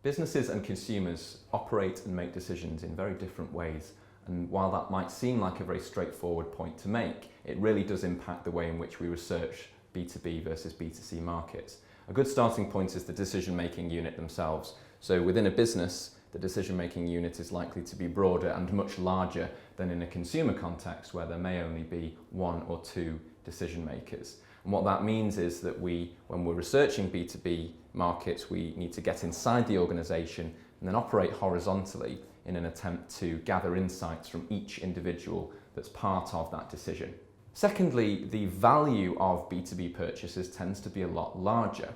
Businesses and consumers operate and make decisions in very different ways, and while that might seem like a very straightforward point to make, it really does impact the way in which we research B2B versus B2C markets. A good starting point is the decision-making unit themselves. So within a business, the decision-making unit is likely to be broader and much larger than in a consumer context where there may only be one or two decision makers. And what that means is that when we're researching B2B markets, we need to get inside the organisation and then operate horizontally in an attempt to gather insights from each individual that's part of that decision. Secondly, the value of B2B purchases tends to be a lot larger.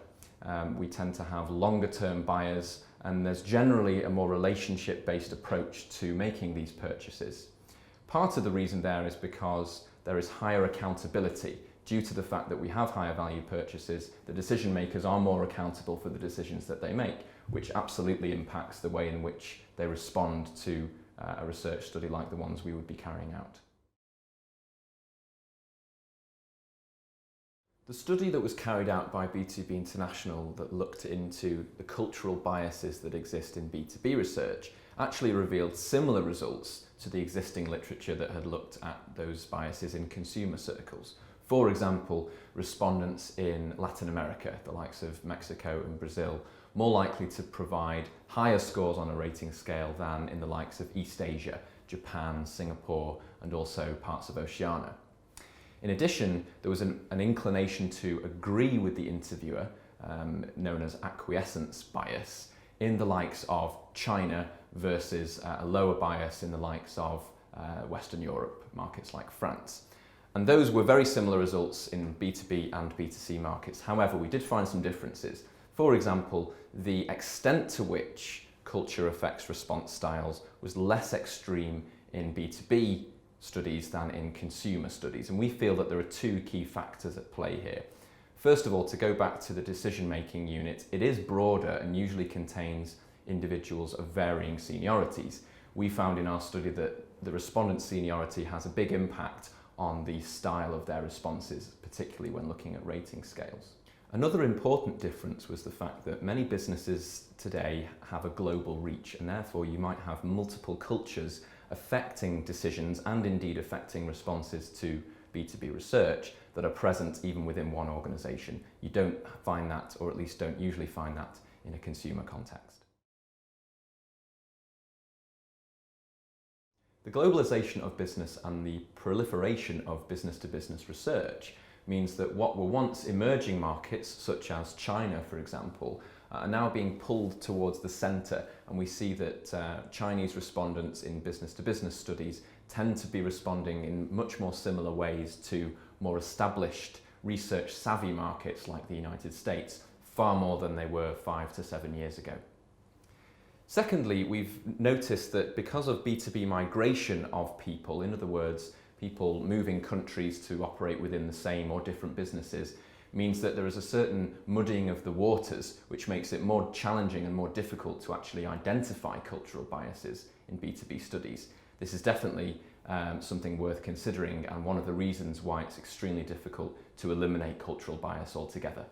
We tend to have longer term buyers, and there's generally a more relationship-based approach to making these purchases. Part of the reason there is because there is higher accountability. Due to the fact that we have higher value purchases, the decision makers are more accountable for the decisions that they make, which absolutely impacts the way in which they respond to a research study like the ones we would be carrying out. The study that was carried out by B2B International that looked into the cultural biases that exist in B2B research actually revealed similar results to the existing literature that had looked at those biases in consumer circles. For example, respondents in Latin America, the likes of Mexico and Brazil, more likely to provide higher scores on a rating scale than in the likes of East Asia, Japan, Singapore, and also parts of Oceania. In addition, there was an inclination to agree with the interviewer, known as acquiescence bias, in the likes of China versus a lower bias in the likes of Western Europe, markets like France. And those were very similar results in B2B and B2C markets. However, we did find some differences. For example, the extent to which culture affects response styles was less extreme in B2B studies than in consumer studies. And we feel that there are two key factors at play here. First of all, to go back to the decision-making unit, it is broader and usually contains individuals of varying seniorities. We found in our study that the respondent seniority has a big impact on the style of their responses, particularly when looking at rating scales. Another important difference was the fact that many businesses today have a global reach, and therefore you might have multiple cultures affecting decisions and indeed affecting responses to B2B research that are present even within one organisation. You don't find that, or at least don't usually find that, in a consumer context. The globalisation of business and the proliferation of business-to-business research means that what were once emerging markets, such as China, for example, are now being pulled towards the centre, and we see that Chinese respondents in business-to-business studies tend to be responding in much more similar ways to more established research-savvy markets like the United States, far more than they were 5 to 7 years ago. Secondly, we've noticed that because of B2B migration of people, in other words, people moving countries to operate within the same or different businesses, means that there is a certain muddying of the waters, which makes it more challenging and more difficult to actually identify cultural biases in B2B studies. This is definitely something worth considering, and one of the reasons why it's extremely difficult to eliminate cultural bias altogether.